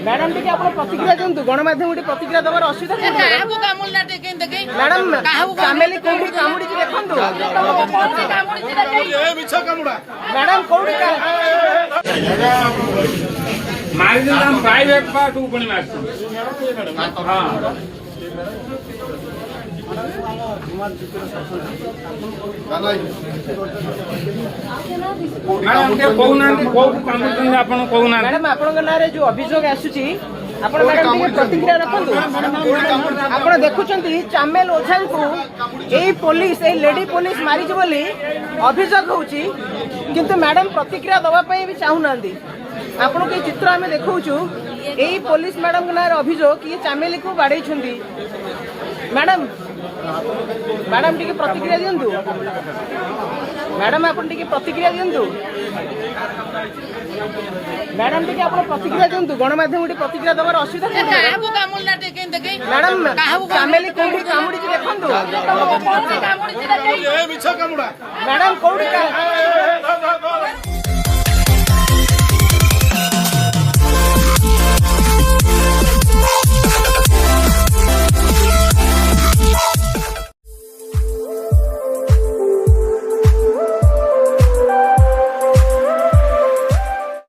madam टिके आपण प्रतिक्रिया दिंतु गणमाध्यम प्रतिक्रिया देवार असुविधा मैडम चामेली कोठी कामुडी देखंतु मैडम कोठी मारी दिन प्राइवेट पास ऊपर में हां मैडम आपण नारे जो अभियोग आसुची आपण मैडम टिके प्रतिक्रिया रखंतु आपण देखुचंती चामेल ओझाल को ए पुलिस ए लेडी पुलिस मारी छ बोली अभियोग होउची किंतु मैडम प्रतिक्रिया दवा पई भी चाहू नांदी आपण के चित्र आमे देखौछु ए पुलिस मैडम के नारे अभियोग कि चामेली को बाडै छंदी मैडम मैडम टिके प्रतिक्रिया दिंतु मैडम आपण टिके प्रतिक्रिया दिंतु मैडम टिके आपण प्रतिक्रिया दिंतु गणमाध्यम प्रतिक्रिया देवार असुविधा मैडम चामेली कोठी कामुडी देखंतु मैडम कोठी